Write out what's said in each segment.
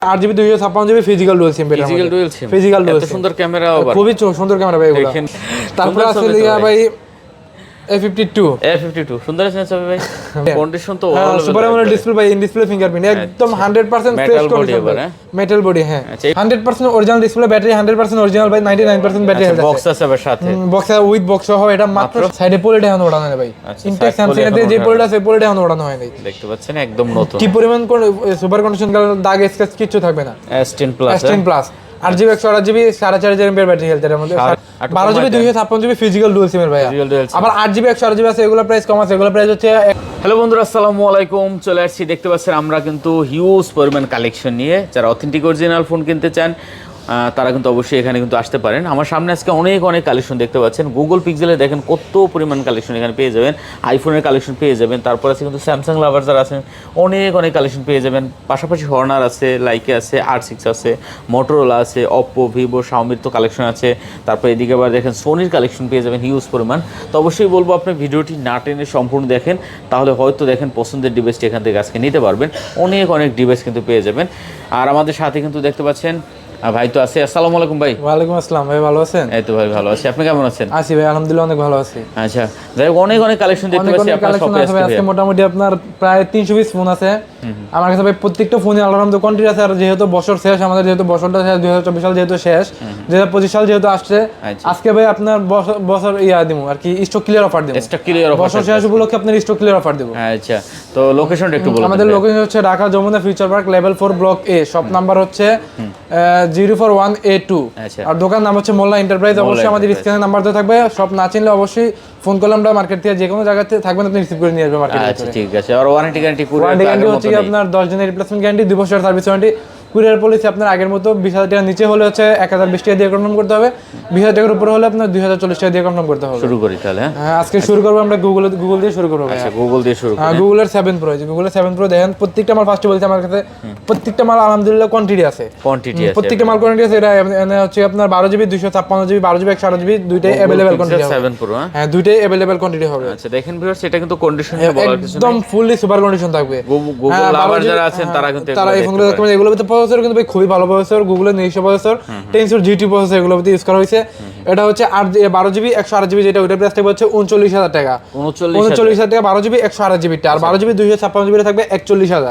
8GB 256GB physical dual SIM physical dual SIM সুন্দর camera খুবই সুন্দর ক্যামেরা ভাই এগুলো। তারপর আছে লিগা ভাই A52 সুন্দর আছে সব ভাই কন্ডিশন তো সুপার অ্যামোলেড ডিসপ্লে ভাই ইন ডিসপ্লে ফিঙ্গারপ্রিন্ট একদম 100% ফ্রেশ কন্ডিশন মেটাল বডি হ্যাঁ 100% অরিজিনাল ডিসপ্লে ব্যাটারি 100% অরিজিনাল ভাই 99% ব্যাটারি হেলথ আছে বক্স আছে আবার সাথে বক্স উইথ বক্স সহ এটা মাত্র সাইডে পলিটা এখন ওড়ানো হয় ভাই ইনটেক স্যামসাং এর যে পলিটা আছে পলিটা এখন ওড়ানো হয় নাই দেখতে পাচ্ছেন একদম নতুন কি পরিমাণ কোন সুপার কন্ডিশন দাগ স্ক্র্যাচ কিছু থাকবে না S10 plus 8GB 128GB 4500 mAh battery health এর মধ্যে 12GB 256GB ফিজিক্যাল ডুয়াল সিম এর ভাই আবার 8GB 128GB আছে এগুলা প্রাইস কম আছে এগুলা প্রাইস হচ্ছে। হ্যালো বন্ধুরা আসসালামু আলাইকুম, চলে আসছি দেখতে পাচ্ছেন আমরা কিন্তু হিউজ পরিমাণ কালেকশন নিয়ে। যারা অথেন্টিক অরিজিনাল ফোন কিনতে চান তারা কিন্তু অবশ্যই এখানে কিন্তু আসতে পারেন। আমার সামনে আজকে অনেক কালেকশন দেখতে পাচ্ছেন। গুগল পিক্সেলে দেখেন কত পরিমাণ কালেকশন এখানে পেয়ে যাবেন, আইফোনের কালেকশন পেয়ে যাবেন, তারপর আছে কিন্তু স্যামসাং লাভার যারা আছেন অনেক কালেকশন পেয়ে যাবেন। পাশাপাশি হর্নার আছে, লাইকে আছে, R6 আছে, মোটরোলা আছে, অপ্পো, ভিভো, শাওমির তো কালেকশন আছে। তারপর এদিকে আবার দেখেন সোনির কালেকশন পেয়ে যাবেন হিউজ পরিমাণ। তো অবশ্যই বলবো আপনি ভিডিওটি না টেনে সম্পূর্ণ দেখেন, তাহলে হয়তো দেখেন পছন্দের ডিভাইসটি এখান থেকে আজকে নিতে পারবেন। অনেক ডিভাইস কিন্তু পেয়ে যাবেন। আর আমাদের সাথে কিন্তু দেখতে পাচ্ছেন ভাই তো আছে। আসসালামু আলাইকুম ভাই। ওয়ালাইকুম আসসালাম ভাই, ভালো আছেন? এই তো ভাই ভালো আছি, আপনি কেমন আছেন? আছি ভাই আলহামদুলিল্লাহ অনেক ভালো আছি। আচ্ছা যাই হোক অনেক কালেকশন দেখতে পাচ্ছি আপনার শপে আজকে মোটামুটি আপনার প্রায় 300 পিস ফোন আছে আমার কাছে ভাই। প্রত্যেকটা ফোনে আলহামদুলিল্লাহ কোয়ান্টিটি আছে। আর যেহেতু বছর শেষ আমাদের, যেহেতু বছরটা শেষ 2024 সাল যেহেতু শেষ, 2025 সাল যেহেতু আসছে, আজকে ভাই আপনার বছর দিমু আর কি স্টক ক্লিয়ার অফার দিমু। স্টক ক্লিয়ার অফার বছর শেষ উপলক্ষে আপনার স্টক ক্লিয়ার অফার দেব। আচ্ছা তো লোকেশনটা একটু বলুন। আমাদের লোকেশন হচ্ছে Dhaka Jamuna Future Park level 4 block A, shop number হচ্ছে 041A2 আর দোকান নাম হচ্ছে মোল্লা এন্টারপ্রাইজ। অবশ্যই আমাদের স্ক্রিনে নাম্বার দেওয়া থাকবে। সব না চিনলে অবশ্যই ফোন করলে আমরা মার্কেট থেকে যে কোনো জায়গাতে থাকবেন আপনি রিসিভ করে নিয়ে আসবেন মার্কেট থেকে। আচ্ছা ঠিক আছে। আর ওয়ারেন্টি গ্যারান্টি পুরো হচ্ছে আপনার 10 দিনের রিপ্লেসমেন্ট গ্যারান্টি, 2 বছরের সার্ভিস ওয়ারেন্টি। কুরিয়ার পলিসি আপনার আগের মতো 20,000 টাকা নিচে হলে হচ্ছে 1020 টাকা দিয়ে কনফার্ম করতে হবে, 20,000 টাকার উপরে হলে আপনার 2040 টাকা দিয়ে কনফার্ম করতে হবে। শুরু করি তাহলে। হ্যাঁ আজকে শুরু করব আমরা গুগল দিয়ে শুরু করব। আচ্ছা গুগল দিয়ে শুরু করি। গুগলের 7 প্রো, গুগলের 7 প্রো দেখেন প্রত্যেকটা মাল ফার্স্টে বলছি আমার কাছে প্রত্যেকটা মাল আলহামদুলিল্লাহ কোয়ান্টিটি আছে, প্রত্যেকটা মাল কোয়ান্টিটি আছে। এটা হচ্ছে আপনার 12GB 256GB 12GB 128GB দুইটাই अवेलेबल কোয়ান্টিটি হবে। 7 প্রো হ্যাঁ দুইটাই अवेलेबल কোয়ান্টিটি হবে। আচ্ছা দেখেন ভিউয়ার্স এটা কিন্তু কন্ডিশন বলার কিছু একদম ফুললি সুপার কন্ডিশন থাকবে। গুগল লাভার যারা আছেন তারা কিন্তু এই ফোনগুলো দেখতে পারেন। এগুলোর ভিতরে প্রসেসর কিন্তু ভাই খুবই ভালো প্রসেসর, গুগলের নিজস্ব প্রসেসর টেনসর GT প্রসেসর এগুলোর ভিতরে ইউজ করা হয়েছে। এটা হচ্ছে 12GB 128GB যেটা ওইটার প্রাইস থাকবে হচ্ছে 39,000 টাকা। 39,000 টাকা 12GB 128GB টা। আর 12GB 256GB থাকবে 41,000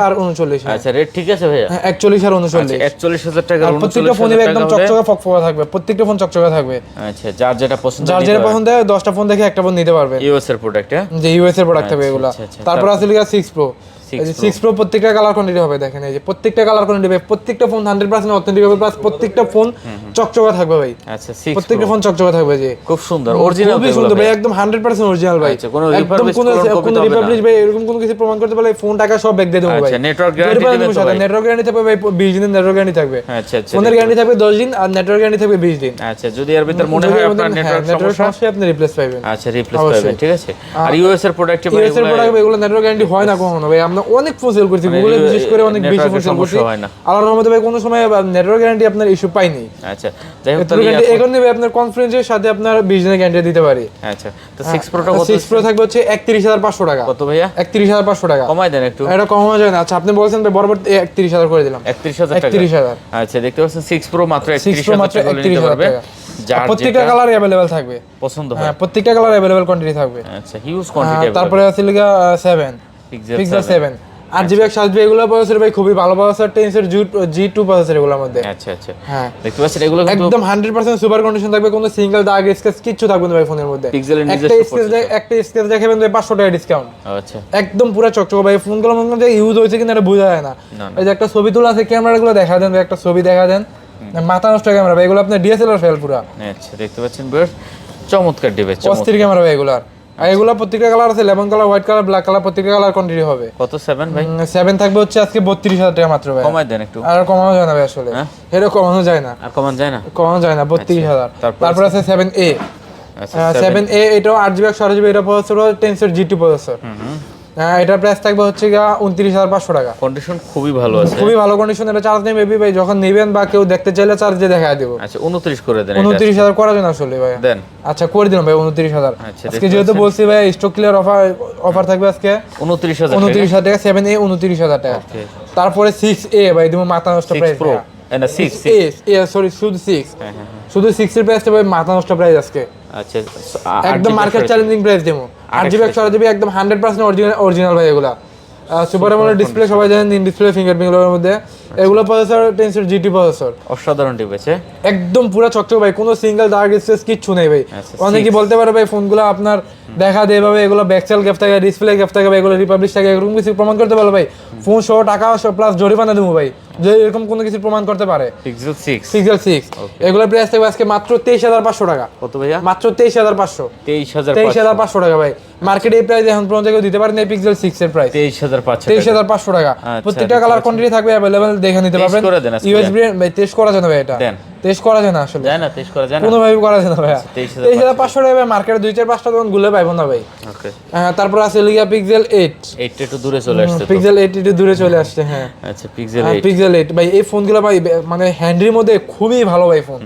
আর 39। আচ্ছা রেট ঠিক আছে ভাইয়া? 41 আর 39। 41,000 টাকা। প্রত্যেকটা ফোনে একদম চকচকে ফকফকা থাকবে, প্রত্যেকটা ফোন চকচকে থাকবে। আচ্ছা যার যেটা পছন্দ, যার যেটা পছন্দ হয় 10টা ফোন দেখে একটা ফোন নিতে পারবে। ইউএস এর প্রোডাক্ট, যে ইউএস এর প্রোডাক্ট হবে এগুলা। তারপর আছে লিগা 6 প্রো। 6 প্রো প্রত্যেকটা কালার কোয়ান্টিটি হবে দেখেন, এই যে প্রত্যেকটা কালার কোয়ান্টিটি হবে। প্রত্যেকটা ফোন 100% অথেন্টিক হবে, প্লাস প্রত্যেকটা ফোন চকচকে থাকবে ভাই। আচ্ছা 6 প্রত্যেকটা ফোন চকচকে থাকবে, যে খুব সুন্দর অরিজিনাল, খুবই সুন্দর ভাই, একদম 100% অরিজিনাল ভাই। আচ্ছা কোনো রিপাবলিশ ভাই এরকম কোনো কিছু প্রমাণ করতে পারলে ফোন টাকা সব ব্যাক দিয়ে দেবো ভাই। আচ্ছা নেটওয়ার্ক গ্যারান্টি দিবেন তো ভাই? নেটওয়ার্ক গ্যারান্টি থাকবে ভাই 20 দিনের নেটওয়ার্ক গ্যারান্টি থাকবে। আচ্ছা ফোনের গ্যারান্টি থাকবে 10 দিন আর নেটওয়ার্ক গ্যারান্টি থাকবে 20 দিন। আচ্ছা যদি এর ভিতর মনে হয় আপনার নেটওয়ার্ক সমস্যা আপনি রিপ্লেস পাবেন। আচ্ছা রিপ্লেস পাবেন, ঠিক আছে। আর ইউএস এর প্রোডাক্ট এগুলো নেটওয়ার্ক গ্যারান্টি হয় না কখনো ভাই। আমরা অনেক ফোন সেল করছি গুগলে, বিশেষ করে অনেক বেশি ফোন সেল করছি। আল্লাহর রহমতে ভাই কোনো সময় নেটওয়ার্ক গ্যারান্টি আপনার ইস্যু পাইনি। আচ্ছা যাই হোক তাহলে এখন ভাই আপনার কনফারেন্সের সাথে আপনার 20 দিনের গ্যারান্টি দিতে পারি। আচ্ছা তো 6 প্রোটা কত? 6 প্রো থাকবে হচ্ছে 31,500 টাকা। কত ভাইয়া? 31,500 টাকা। কমাই দেন একটু। এটা কমানো যায় না? আচ্ছা আপনি বলছেন ভাই বরাবর 31,000 করে দিলাম। 31,000 টাকা। 31,000। আচ্ছা দেখতে পাচ্ছেন 6 প্রো মাত্র 31,000 টাকা নিতে পারবে। প্রত্যেকটা কালার अवेलेबल থাকবে, পছন্দ হয়। হ্যাঁ প্রত্যেকটা কালার अवेलेबल কোয়ান্টিটি থাকবে। আচ্ছা হিউজ কোয়ান্টিটি। তারপরে আছে লিগা 7 পিক্সেল 7 8GB 128GB এগুলো প্রসেসর ভাই খুবই ভালো প্রসেসর, টেনসর G2 প্রসেসর এগুলোর মধ্যে। আচ্ছা হ্যাঁ দেখতে পাচ্ছেন এগুলো একদম 100% সুপার কন্ডিশন থাকবে, কোনো সিঙ্গেল দাগ স্ক্র্যাচ কিচ্ছু থাকবে না ভাই ফোনের মধ্যে। পিক্সেলের নিজস্ব একটা স্ক্র্যাচ দেখাবেন ভাই 500 টাকা ডিসকাউন্ট। আচ্ছা একদম পুরো চকচকে ভাই। ফোনগুলোর মধ্যে ইউজ হয়েছে কিনা এটা বোঝা যায় না। এই যে একটা ছবি তোলা আছে, ক্যামেরাগুলো দেখা দেন ভাই, একটা ছবি দেখা দেন, মাথা নষ্ট ক্যামেরা ভাই এগুলো, আপনার DSLR ফেল পুরো। আচ্ছা দেখতে পাচ্ছেন বেশ চমৎকার ডিভাইস, অস্থির ক্যামেরা ভাই এগুলো। আর এগুলো প্রত্যেকটা কালার আছে, lemon colour, white colour, black colour, প্রত্যেকটা কালার কোয়ান্টিটি হবে। কত 7 ভাই? 7 থাকবে হচ্ছে আজকে 32,000 টাকা মাত্র ভাই। কমাই দেন একটু। আর কমানো যায় না ভাই আসলে, এটা কমানো যায় না। আর কমান যায় না? কমানো যায় না 32,000। তারপর আছে 7A। আচ্ছা 7A এটাও 8GB 128GB এটা প্রসেসর, টেনসর G2 প্রসেসর। এটার প্রাইস থাকবে হচ্ছে 29,500 টাকা। কন্ডিশন খুবই ভালো আছে, খুবই ভালো কন্ডিশন। এটা চার্জ নেই বেবি ভাই, যখন নেবেন বা কেউ দেখতে চাইলে চার্জে দেখায় দেব। আচ্ছা 29 করে দেন। 29,000 করা যায় না আসলে ভাই? দেন। আচ্ছা করে দিলাম ভাই 29,000। আজকে যেহেতু বলছি ভাই স্টক ক্লিয়ার অফার থাকবে আজকে 29,000 টাকা। 7A 29,000 টাকা। তারপরে 6A ভাই তুমি মাথা নষ্ট 6 প্রাইস Pro না 6 সরি শুধু 6 হ্যাঁ। শুধু 6 এর প্রাইসটা ভাই মাথা নষ্ট প্রাইস আজকে আচ্ছা একদম মার্কেট চ্যালেঞ্জিং প্রাইস দেবো 8GB 128GB একদম 100% অরিজিনাল ভাই এগুলা সুপার অ্যামোলেড ডিসপ্লে সবাই জানেন ইন ডিসপ্লে ফিঙ্গারপ্রিন্টের মধ্যে এগুলো প্রসেসর টেনসর জিটি প্রসেসর অসাধারণ ডিভাইস একদম পুরো চকচক ভাই কোনো সিঙ্গেল ডার্ক স্পেস কিচ্ছু নেই ভাই আচ্ছা, অনেকেই বলতে পারে ভাই ফোনগুলো আপনার দেখা দেয় ভাবে এগুলো ব্যাকসেল গ্যাপ থাকে ডিসপ্লে গ্যাপ থাকে ভাই এগুলো রিপাবলিশ থাকে এরকম কিছু প্রমাণ করতে পারো ভাই ফোন সহ টাকা প্লাস জরিমানা দেবো ভাই যে এরকম কোনো কিছু প্রমাণ করতে পারে পিক্সেল 6 পিক্সেল 6 এগুলোর প্রাইস থাকবে আজকে মাত্র 23500 টাকা কত ভাইয়া মাত্র 23500 23500 টাকা ভাই মার্কেটে এই প্রাইস এখন পর্যন্ত কেউ দিতে পারেন এই পিক্সেল 6 এর প্রাইস 23500 টাকা প্রত্যেকটা কালার কোয়ান্টিটি থাকবে अवेलेबल দেখে নিতে পারবেন ইউএসবি ভাই টেস্ট করা যায় না ভাই এটা টেস্ট করা যায় না আসলে যায় না টেস্ট করা যায় না কোনো ভাবে করা যায় না ভাই 23500 টাকা মার্কেটে 2-4-5টা দোকান ঘুরে পাইবো না ভাই ওকে তারপর আছে লিগা পিক্সেল 8 একটু দূরে চলে আসছে পিক্সেল 8 একটু দূরে চলে আসছে হ্যাঁ আচ্ছা পিক্সেল 8 পিক্সেল 8 ভাই এই ফোনগুলো ভাই মানে হ্যান্ডির মধ্যে খুবই ভালো ভাই ফোন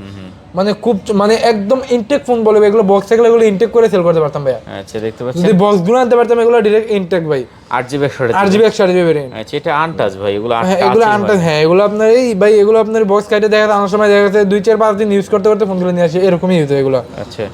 মানে খুব মানে একদম ইনটেক ফোন বলে এগুলো বক্স থেকে এগুলো ইনটেক করে সেল করতে পারতাম ভাই আচ্ছা দেখতে পাচ্ছেন যদি বক্স গুলো আনতে পারতাম এগুলো ডাইরেক্ট ইনটেক ভাই 8GB 128GB ভেরিয়েন্ট আচ্ছা এটা আনটাচ ভাই এগুলো এগুলো আনটাচ হ্যাঁ এগুলো আপনার এই ভাই এগুলো আপনার বক্স কাটে দেখা যায় অনেক সময় দেখা যাচ্ছে 2-4-5 দিন ইউজ করতে করতে ফোনগুলো নিয়ে আসে এরকমই ইউজ হয় এগুলো আচ্ছা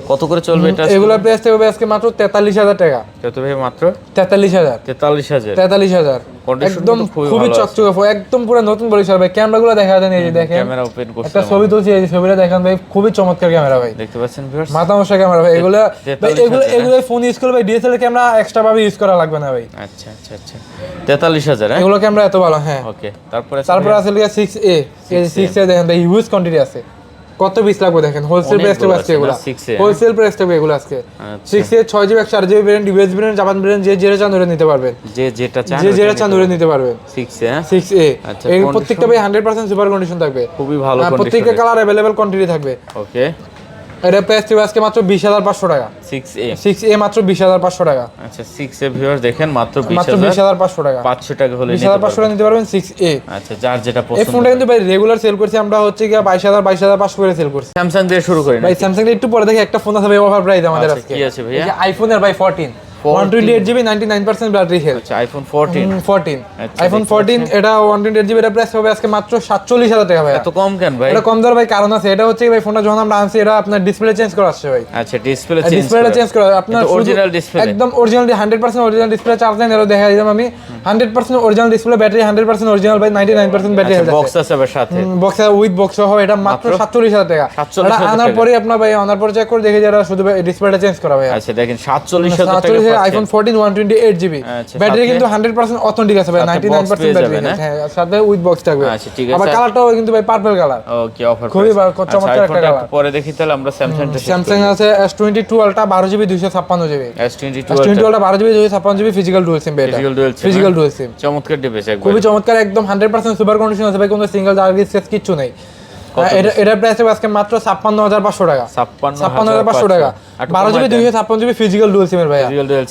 কত করে চলবে এটা এগুলো প্রাইস থাকবে আজকে মাত্র 43000 টাকা কত ভাই মাত্র 43000 একদম খুবই চকচকে একদম পুরো নতুন পরিষ্কার ভাই ক্যামেরাগুলো দেখা যায় এই যে দেখেন ক্যামেরা ওপেন করতে একটা ছবি তুলছি এই ছবিটা দেখেন ভাই খুবই চমৎকার ক্যামেরা ভাই দেখতে পাচ্ছেন ভিউয়ার্স মাথা নষ্ট ক্যামেরা ভাই এগুলো ফোন ইউজ করলে ভাই ডিএসএলআর ক্যামেরা এক্সট্রা ভাবে ইউজ করা লাগবে না ভাই আচ্ছা 43000 হ্যাঁ এগুলো ক্যামেরা এত ভালো হ্যাঁ ওকে তারপর আছে লিগা 6A এই 6A দেখেন ভাই হিউজ কোয়ান্টিটি আছে কত পিস লাগবে দেখেন হোলসেল প্রাইস থেকে আজকে এগুলো হোলসেল প্রাইস থেকে এগুলো আজকে 6A 6GB 128GB variant US variant Japan variant যে যেটা চান ওটা নিতে পারবেন যেটা চান ওটা নিতে পারবেন 6A আচ্ছা এর প্রত্যেকটা ভাই 100% সুপার কন্ডিশন থাকবে খুবই ভালো কন্ডিশন প্রত্যেকটা কালার अवेलेबल কোয়ান্টিটি থাকবে ওকে এটা প্রাইস থেকে আজকে মাত্র 20500 টাকা 6A মাত্র 20500 টাকা আচ্ছা 6A ভিউয়ার্স দেখেন মাত্র 20500 টাকা 500 টাকা হলে 20500 টাকা নিতে পারবেন 6A আচ্ছা যার যেটা পছন্দ এই ফোনটা কিন্তু ভাই রেগুলার সেল করছি আমরা হচ্ছে কি 22500 করে সেল করছি স্যামসাং দিয়ে শুরু করি না ভাই স্যামসাং এর একটু পরে দেখি একটা ফোন আছে ভাই অফার প্রাইস আমাদের আজকে কি আছে ভাইয়া এই যে আইফোনের ভাই 14 128GB 99% ব্যাটারি হেলথ আচ্ছা আইফোন 14 আইফোন 14 এটা 128GB এর প্রাইস হবে আজকে মাত্র 47000 টাকা ভাই এত কম কেন ভাই এটা কম দর ভাই কারণ আছে এটা হচ্ছে ভাই ফোনটা যখন আমরা আনছি এটা আপনার ডিসপ্লে চেঞ্জ করা আছে ভাই আচ্ছা ডিসপ্লেটা চেঞ্জ করা আপনার অরিজিনাল ডিসপ্লে একদম অরিজিনাল 100% অরিজিনাল ডিসপ্লে চার্জ দেন এর দেখা দিলাম আমি 100% অরিজিনাল ডিসপ্লে ব্যাটারি 100% অরিজিনাল ভাই 99% ব্যাটারি হেলথ বক্স আছে আবার সাথে বক্স উইথ বক্স সহ এটা মাত্র 47000 টাকা এটা আনার পরে আপনার ভাই আনার পরে চেক করে দেখে যারা শুধু ডিসপ্লেটা চেঞ্জ করা ভাই আচ্ছা দেখেন 47000 টাকা আইফোন 14 128GB ব্যাটারি কিন্তু 100% অথেন্টিক আছে ভাই 99% ব্যাটারি হ্যাঁ সাথে উইথ বক্স থাকবে আচ্ছা ঠিক আছে আবার কালারটাও কিন্তু ভাই পার্পল কালার ওকে অফার খুবই চমৎকার একটা কালার পরে দেখি তাহলে আমরা স্যামসাং আছে S22 Ultra 12GB 256GB S22 Ultra 12GB 256GB physical dual SIM এটা ফিজিক্যাল ডুয়াল সিম চমৎকার ডিভাইস একদম খুবই চমৎকার একদম 100% সুপার কন্ডিশন আছে ভাই কোনো সিঙ্গেল ডার্ক স্কেচ কিচ্ছু নেই এটা প্রাইস হবে আজকে মাত্র 56500 টাকা 56500 টাকা 12GB 256GB ফিজিক্যাল ডুয়াল সিমের ভাই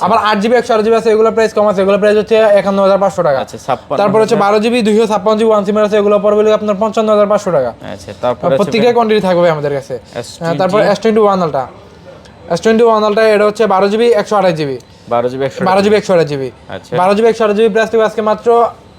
আবার 8GB 128GB আছে এগুলো প্রাইস কম আছে এগুলো প্রাইস হচ্ছে 51500 টাকা আচ্ছা তারপর হচ্ছে 12GB 256GB ওয়ান সিমের আছে এগুলো পড়বে আপনার 55500 টাকা আচ্ছা তারপর প্রত্যেকটা কোয়ান্টিটি থাকবে আমাদের কাছে তারপর S21 Ultra S21 Ultra এটা হচ্ছে 12GB 128GB 12GB 128GB আচ্ছা 12GB 128GB প্রাইস থেকে আজকে মাত্র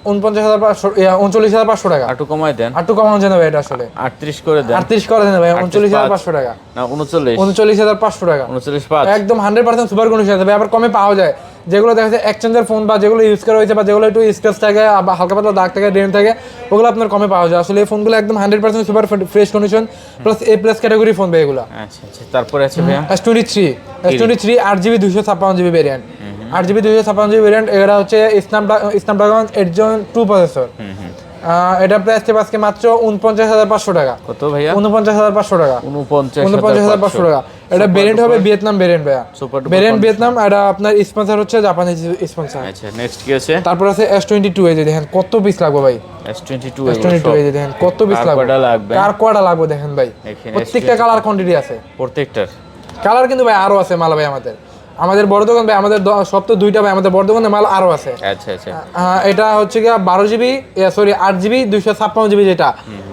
39500 টাকা একটু কমায় দেন একটু কমানো যাবে ভাই এটা আসলে 38 করে দেন 38 করে দেন ভাই 39500 টাকা না 39500 টাকা 39.5 একদম 100% সুপার কন্ডিশন আছে ভাই আবার কমে পাওয়া যায় যেগুলো দেখা যায় এক্সচেঞ্জের ফোন বা যেগুলো ইউজ করা হয়েছে বা যেগুলো একটু স্ক্র্যাচ থাকে বা হালকা পাতলা দাগ থাকে ডেন্ট থাকে ওগুলো আপনার কমে পাওয়া যায় আসলে এই ফোনগুলো একদম 100% super fresh condition plus A+ category phone ভাই এগুলো আচ্ছা তারপরে আছে ভাই S23 8GB 256GB variant 8GB 256GB variant এটা হচ্ছে স্ন্যাপড্রাগন 8 Gen 2 প্রসেসর এটা প্রাইস থেকে আজকে মাত্র 49500 টাকা কত ভাইয়া 49500 টাকা 49500 টাকা এটা ভেরিয়েন্ট হবে ভিয়েতনাম ভেরিয়েন্ট ভাইয়া ভেরিয়েন্ট ভিয়েতনাম এটা আপনার স্পন্সর হচ্ছে জাপানিজ স্পন্সর আচ্ছা নেক্সট কি আছে তারপর আছে S22 এই যে দেখেন কত পিস লাগবে ভাই S22 এই যে দেখেন কত পিস লাগবে কার কোয়াটা লাগবে দেখেন ভাই প্রত্যেকটা কালার কোয়ান্টিটি আছে প্রত্যেকটার কালার কিন্তু ভাই আরো আছে মাল ভাই আমাদের বড় দোকান ভাই আমাদের সব তো দুইটা ভাই আমাদের বড় দোকানে মাল আরো আছে আচ্ছা এটা হচ্ছে কি 8GB 256GB যেটা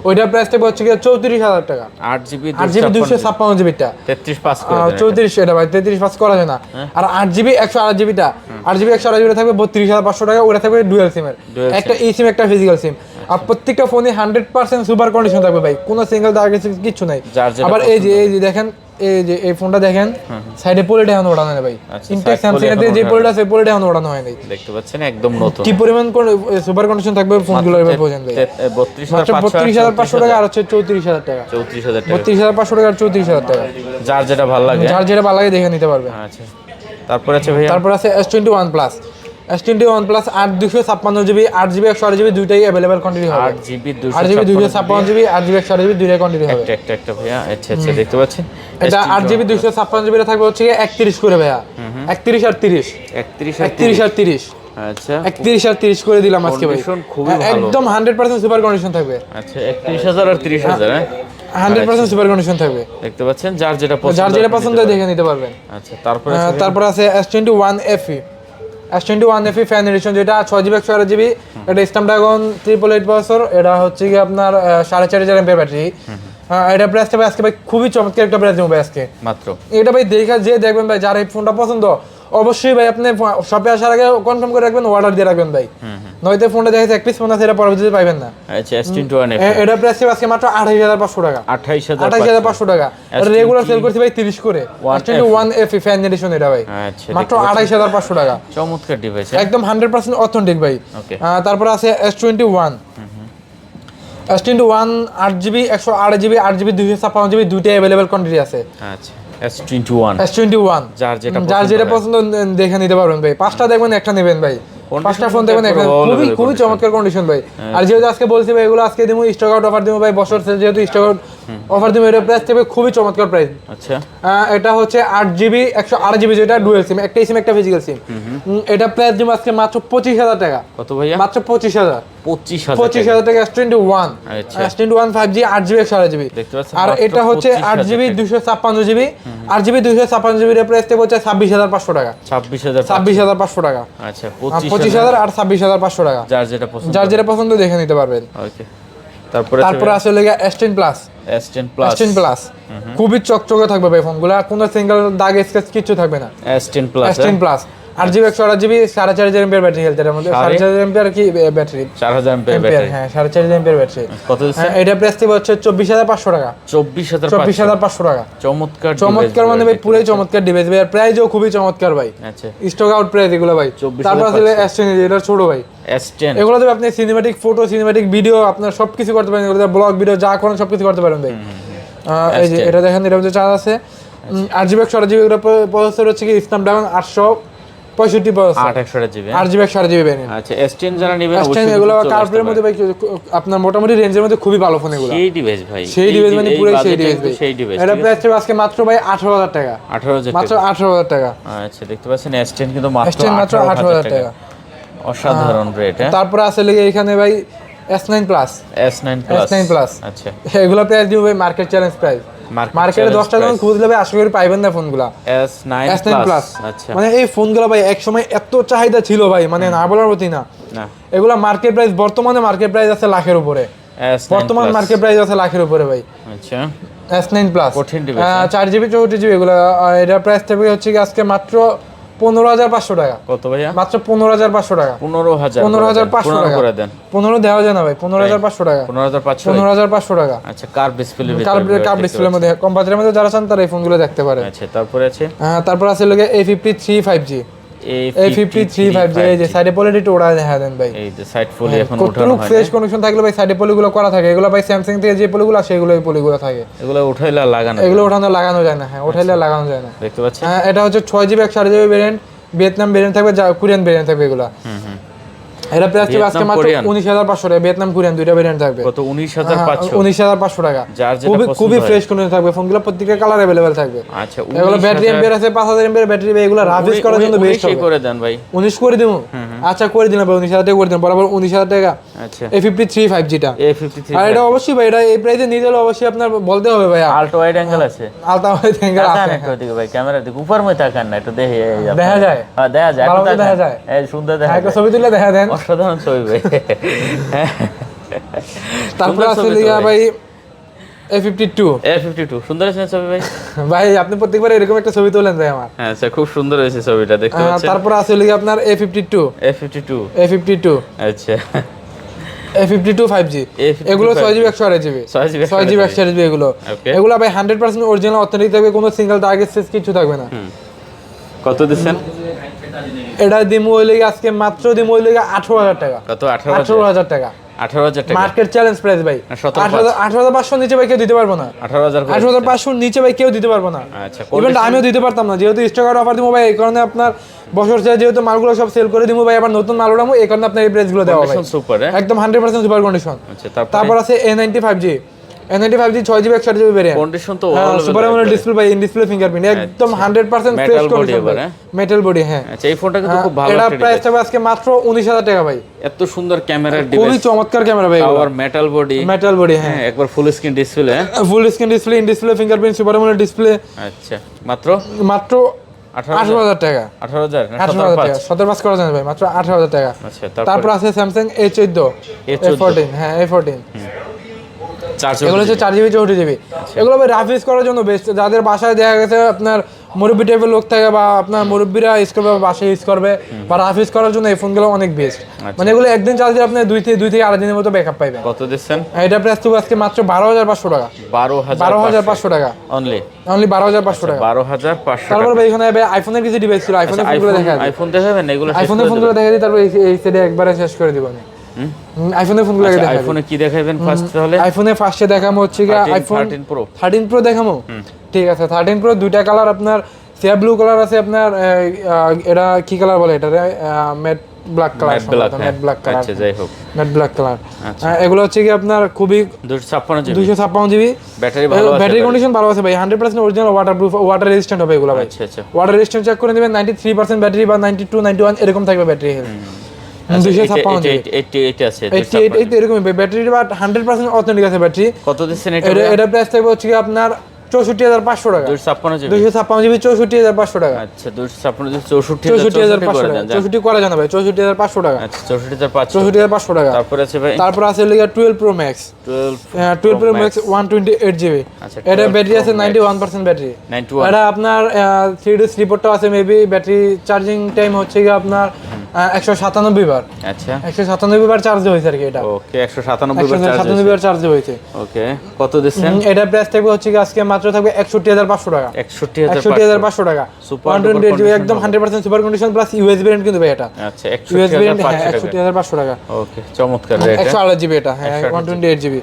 ওইটার প্রাইস থাকবে হচ্ছে কি 34,000 টাকা। 8GB 256GB টা 33 পাস করে 34 এটা ভাই 33 পাস করা যায় না। আর 8GB 128GB টা 8GB 128GB থাকবে 32,500 টাকা। ওটা থাকবে ডুয়াল সিমের, একটা ই সিম একটা ফিজিক্যাল সিম। আর প্রত্যেকটা ফোনে 100% সুপার কন্ডিশন থাকবে ভাই, কোনো সিঙ্গেল দাগ কিছু নাই। আবার এই যে দেখেন, এই যে এই ফোনটা দেখেন সাইডে পলিটা এখন ওড়ানো হয় ভাই। ইনটেক স্যামসাং এর যে পলিটা আছে পলিটা এখন ওড়ানো হয় নাই, দেখতে পাচ্ছেন একদম নতুন। কি পরিমাণ সুপার কন্ডিশন থাকবে ফোনগুলো এবার বোঝেন ভাই। 32,500 টাকা আর হচ্ছে 34,000 টাকা। 34,000 টাকা 32,500 টাকা আর 34,000 টাকা। যার যেটা ভালো লাগে, যার যেটা ভালো লাগে দেখে নিতে পারবে। আচ্ছা, তারপর আছে ভাইয়া, তারপর আছে S21 plus. S21 plus 8 256GB 8GB 128GB দুইটাই अवेलेबल কোয়ান্টিটি হবে। 8GB 256GB 8GB 128GB দুইটাই কোয়ান্টিটি হবে। একটা ভাইয়া। আচ্ছা দেখতে পাচ্ছেন এটা 8GB 256GB এর থাকবে হচ্ছে 31 করে ভাইয়া। 31 আর 30 31 আর 30 আচ্ছা 31 আর 30 করে দিলাম আজকে ভাই, কন্ডিশন খুবই ভালো, একদম 100% সুপার কন্ডিশন থাকবে। আচ্ছা 31,000 আর 30,000 হ্যাঁ 100% সুপার কন্ডিশন থাকবে। দেখতে পাচ্ছেন যার যেটা পছন্দ দেখে নিতে পারবেন। আচ্ছা তারপর আছে S21 FE। S21 FE fan addition, যেটা 6GB 128GB, এটা স্ন্যাপড্রাগন 888 প্রসেসর। এটা হচ্ছে কি আপনার 4500 mAh ব্যাটারি। এটা প্রাইসটা ভাই আজকে ভাই খুবই চমৎকার একটা প্রাইস দেবো ভাই আজকে মাত্র। এটা ভাই দেখা যে দেখবেন ভাই, যার এই ফোনটা পছন্দ অবশ্যই ভাই আপনি শপে আসার আগে কনফার্ম করে রাখবেন, অর্ডার দিয়ে রাখবেন ভাই। নয়তো ফোনটা দেখেছে এক পিস ফোন আছে, এটা পরবর্তীতে পাবেন না। আচ্ছা S21 এটা প্রাইস আজকে মাত্র 28,500 টাকা। 28,500 টাকা। এটা রেগুলার সেল করছি ভাই 30 করে। S21 FE ফ্যান এডিশন এটা ভাই মাত্র 28,500 টাকা। চমৎকার ডিভাইস, একদম 100% অথেন্টিক ভাই। তারপর আছে S21 8GB 128GB 8GB 256GB দুইটাই अवेलेबल কোয়ান্টিটি আছে। আচ্ছা S21 যার যেটা পছন্দ দেখে নিতে পারবেন ভাই। পাঁচটা দেখবেন একটা নেবেন ভাই, পাঁচটা ফোন দেখবেন একটা, খুবই চমৎকার কন্ডিশন ভাই। আর যেহেতু আজকে বলছি ভাই এগুলো আজকে দিমু স্টক আউট অফার দিমু ভাই, বছর সেল যেহেতু স্টক আউট অফার দিমু। এটা প্রাইস থাকবে খুবই চমৎকার প্রাইস। আচ্ছা এটা হচ্ছে 8GB 128GB, যেটা ডুয়াল সিম, একটা সিম একটা ফিজিক্যাল সিম। এটা প্রাইস দিমু আজকে মাত্র 25,000 টাকা। কত ভাইয়া? মাত্র 25,000 25,000 টাকা। S21 5G 8GB 128GB। আর এটা হচ্ছে 8GB 256GB 8GB 256GB এর প্রাইস থাকবে 26,500 টাকা। 26,500 টাকা। আচ্ছা 25,000 আর 26,500 টাকা। যার যেটা পছন্দ দেখে নিতে পারবেন। ওকে, তারপরে আসলে S10 প্লাস। S10 প্লাস খুবই চকচকে থাকবে ভাই ফোনগুলো, কোনো সিঙ্গেল দাগ স্ক্র্যাচ কিছু থাকবে না। S10 plus 8GB 128GB 4500 mAh battery health. এর মধ্যে 4500 mAh কি ব্যাটারি, 4000 mAh ব্যাটারি। হ্যাঁ 4500 mAh ব্যাটারি। কত দিচ্ছে? এটা প্রাইস থাকবে হচ্ছে 24,500 টাকা। 24,500 টাকা। চমৎকার মানে ভাই পুরোই চমৎকার ডিভাইস ভাই, আর প্রাইসও খুবই চমৎকার ভাই। আচ্ছা স্টক আউট প্রাইস এগুলো ভাই। তারপর আসলে S10, এটা ছোট ভাই S10, এগুলোতে আপনি সিনেম্যাটিক ফটো, সিনেম্যাটিক ভিডিও, আপনার সবকিছু করতে পারেন। এগুলোতে ব্লগ ভিডিও যা করেন সবকিছু করতে পারেন ভাই। এই যে এটা দেখেন, এর মধ্যে চার্জ আছে 8GB 128GB প্রসেসর, হচ্ছে কি Snapdragon 865 processor, 8GB 128GB variant. আচ্ছা S10 যারা নেবেন S10 এগুলো কার্ভের মধ্যে ভাই আপনার মোটামুটি রেঞ্জের মধ্যে খুবই ভালো ফোন এগুলো। সেই ডিভাইস ভাই, সেই ডিভাইস মানে পুরো সেই ডিভাইস। এটা প্রাইস ছিল আজকে মাত্র ভাই 18,000 টাকা। 18,000 মাত্র 18,000 টাকা। আচ্ছা দেখতে পাচ্ছেন S10 কিন্তু মাত্র 18,000 টাকা। অসাধারণ রেট। তারপর আছে এখানে ভাই S9 প্লাস। আচ্ছা এগুলো প্রাইস দিব ভাই মার্কেট চ্যালেঞ্জ প্রাইস। মার্কেটে 10 টাকা খুঁজলে ভাই আশা করি পাইবেন না ফোনগুলা। S9 প্লাস আচ্ছা, মানে এই ফোনগুলো ভাই এক সময় এত চাহিদা ছিল ভাই, মানে না বলার মতই না। এগুলা মার্কেট প্রাইস, বর্তমানে মার্কেট প্রাইস আছে লাখের উপরে। বর্তমান মার্কেট প্রাইস আছে লাখের উপরে ভাই। আচ্ছা S9 প্লাস 4GB 64GB এগুলা। এটা প্রাইস থাকবে হচ্ছে কি আজকে মাত্র 15,500 টাকা। কত ভাইয়া? মাত্র 15,500 টাকা। 15,500 টাকা করে দেন। 15 দেওয়া যায় না ভাই, 15,500 টাকা। 15,500 টাকা। আচ্ছা কার্ভ ডিসপ্লে, কার্ভ ডিসপ্লের মধ্যে কম বাজেটের মধ্যে যারা চান তারা এই ফোনগুলো দেখতে পারে। আচ্ছা তারপরে আছে A53 5G। A53 5G এই যে সাইডে পলিটি ওড়া দেখা দেন ভাই। এই যে সাইড পলি এখন ওঠানো হয় না। ফ্রেশ কন্ডিশন থাকলে ভাই সাইডে পলিগুলো করা থাকে। এগুলো ভাই স্যামসাং থেকে যে পলিগুলো আসে এগুলো এই পলিগুলো থাকে। এগুলো উঠাইলে লাগানো, এগুলো লাগানো যায় না। হ্যাঁ উঠাইলে লাগানো যায় না। দেখতে পাচ্ছেন এটা হচ্ছে 6GB 128GB variant, Vietnam variant থাকবে, কোরিয়ান ভেরিয়েন্ট থাকবে এগুলো। এটা প্রাইস ছিল আজকে মাত্র 19,500 টাকা। ভিয়েতনাম কোরিয়ান দুইটা ভেরিয়েন্ট থাকবে। কত? 19,500 19,500 টাকা। খুবই ফ্রেশ কন্ডিশন থাকবে ফোনগুলো, প্রত্যেকটা কালার अवेलेबल থাকবে। আচ্ছা এগুলো ব্যাটারি এমপিআর আছে 5,000 এমপিআর ব্যাটারি ভাই। এগুলো রাফ ইউজ করার জন্য বেস্ট হবে। করে দেন ভাই, 19 করে দিমু। আচ্ছা করে দিলাম ভাই, 19,000 টাকা করে দিলাম, বরাবর 19,000 টাকা। আচ্ছা A53 5G টা। A53 আর এটা অবশ্যই ভাই, এটা এই প্রাইসে নিতে হলে অবশ্যই আপনার বলতে হবে ভাই আলট্রা ওয়াইড অ্যাঙ্গেল আছে। আলট্রা ওয়াইড অ্যাঙ্গেল আছে একটু ভাই, ক্যামেরা দিক উপর মে তাকান না, একটু দেখে দেখা যায়। হ্যাঁ দেখা যায়, ভালো দেখা যায়। এই সুন্দর দেখা যায়। একটা ছবি তুলে দেখা দেন, অসাধারণ ছবি ভাই। তারপর আছে লিগা ভাই A52 A52 সুন্দর আছে না ছবি ভাই? ভাই আপনি প্রত্যেকবার এরকম একটা ছবি তোলেন ভাই আমার। হ্যাঁ আচ্ছা, খুব সুন্দর হয়েছে ছবিটা দেখতে পাচ্ছেন। তারপর আছে লিগা আপনার A52 A52 আচ্ছা A52 5G এগুলো 6GB 128GB 6GB 128GB এগুলো ভাই 100% অরিজিনাল অথেন্টিক থাকবে, কোনো সিঙ্গেল দাগ স্পেস কিছু থাকবে না। কত দিচ্ছেন? এটা দিমু হইলে আজকে মাত্র দিমু হইলে 18000 টাকা। কত? 18000 টাকা। 18000 টাকা মার্কেট চ্যালেঞ্জ প্রাইস ভাই। 18500 নিচে ভাই কেউ দিতে পারবো না। 18500 নিচে ভাই কেউ দিতে পারবো না। আচ্ছা, ইভেন আমিও দিতে পারতাম না, যেহেতু স্টক আউট অফার দিমু ভাই, এই কারণে আপনার বছর শেষে যেহেতু মালগুলো সব সেল করে দিমু ভাই, আবার নতুন মাল উঠামু, এই কারণে আপনার এই প্রাইসগুলো দেওয়া ভাই। সুপার একদম 100% সুপার কন্ডিশন। আচ্ছা, তারপর আছে A95G 6GB 128GB variant. Condition তো সুপার অ্যামোলেড ডিসপ্লে ভাই, ইন ডিসপ্লে ফিঙ্গারপ্রিন্ট, একদম 100% ফ্রেশ কন্ডিশন ভাই, মেটাল বডি। হ্যাঁ আচ্ছা, এই ফোনটা কিন্তু খুব ভালো। এটা প্রাইস থাকবে আজকে মাত্র 19000 টাকা ভাই। এত সুন্দর ক্যামেরার ডিভাইস, খুবই চমৎকার ক্যামেরা ভাই, আবার মেটাল বডি। হ্যাঁ একবার full screen display, full screen display, in display fingerprint, super AMOLED display. আচ্ছা, মাত্র 18000 টাকা। 18000 না 18000 টাকা 17 করা যাবে ভাই, মাত্র 18000 টাকা। আচ্ছা, তারপর আছে স্যামসাং A14 A14 হ্যাঁ A14 এগুলো হচ্ছে 4GB 64GB। এগুলো ভাই রাফ ইউজ করার জন্য বেস্ট, যাদের বাসায় দেখা গেছে আপনার মুরব্বি টাইপের লোক থাকে, বা আপনার মুরব্বিরা ইউজ করবে, বাসায় ইউজ করবে, বা রাফ ইউজ করার জন্য এই ফোনগুলো অনেক বেস্ট। মানে এগুলো একদিন চার্জ দিলে আপনি 2 থেকে 8 দিনের মতো ব্যাকআপ পাইবেন। কত দিচ্ছেন? এটা প্রাইস তো আজকে মাত্র 12500 টাকা। 12500 টাকা অনলি 12500 টাকা। 12500। তারপর ভাই এখানে ভাই আইফোনের কিছু ডিভাইস ছিল, আইফোনের ফোনগুলো দেখা যায়। আইফোন দেখাবেন এগুলো? আইফোনের ফোনগুলো দেখা দিই, তারপর এই সাইডে একবারে শেষ করে দিব আমি। আইফোনের ফোনগুলো দেখা দিই। আইফোনে কি দেখাবেন ফার্স্ট? তাহলে আইফোনে ফার্স্টে দেখামো হচ্ছে কি আইফোন 13 প্রো দেখামো। ঠিক আছে, 13 প্রো দুইটা কালার আপনার, সিয়া ব্লু কালার আছে আপনার, এটা কি কালার বলে এটা, matte black colour, matte black colour. আচ্ছা, যাই হোক, ম্যাট ব্ল্যাক কালার। এগুলো হচ্ছে কি আপনার খুবই 256GB ব্যাটারি ভালো আছে, ব্যাটারি কন্ডিশন ভালো আছে ভাই, 100% অরিজিনাল ওয়াটারপ্রুফ, ওয়াটার রেজিস্ট্যান্ট হবে এগুলো ভাই। আচ্ছা আচ্ছা, ওয়াটার রেজিস্ট্যান্ট চেক করে নেবেন, 93% ব্যাটারি বা 92 91 এরকম থাকবে ব্যাটারি হেলথ। 256 আছে, 88 এরকম ব্যাটারি, বাট 100% অথেন্টিক আছে ব্যাটারি। কত দিচ্ছেন এটা? এটা প্রাইস থাকবে হচ্ছে কি আপনার 64500 টাকা। 256GB 64500 টাকা। আচ্ছা, 256 টাকা 64 করা জানা ভাই, 64500 টাকা। আচ্ছা, 64500 64500 টাকা। তারপর আছে ভাই, তারপর আছে লিগা 12 Pro Max 12 Pro Max 128GB। এটা ব্যাটারি আছে 91% ব্যাটারি। এটা আপনার 3D রিপোর্টটা আছে, মেবি ব্যাটারি চার্জিং টাইম হচ্ছে কি আপনার 197 বার। আচ্ছা, 197 বার চার্জ হয়েছে আর কি এটা। ওকে, 197 বার চার্জ হয়েছে। ওকে, কত দিচ্ছেন? এটা প্রাইস থাকবে হচ্ছে কি আজকে মাত্র থাকবে 61500 টাকা। 61500 টাকা। 128GB একদম 100% super condition plus USB variant কিন্তু ভাই এটা। আচ্ছা, 61500 টাকা। ওকে, চমৎকার রেট। 128GB এটা, হ্যাঁ 128GB।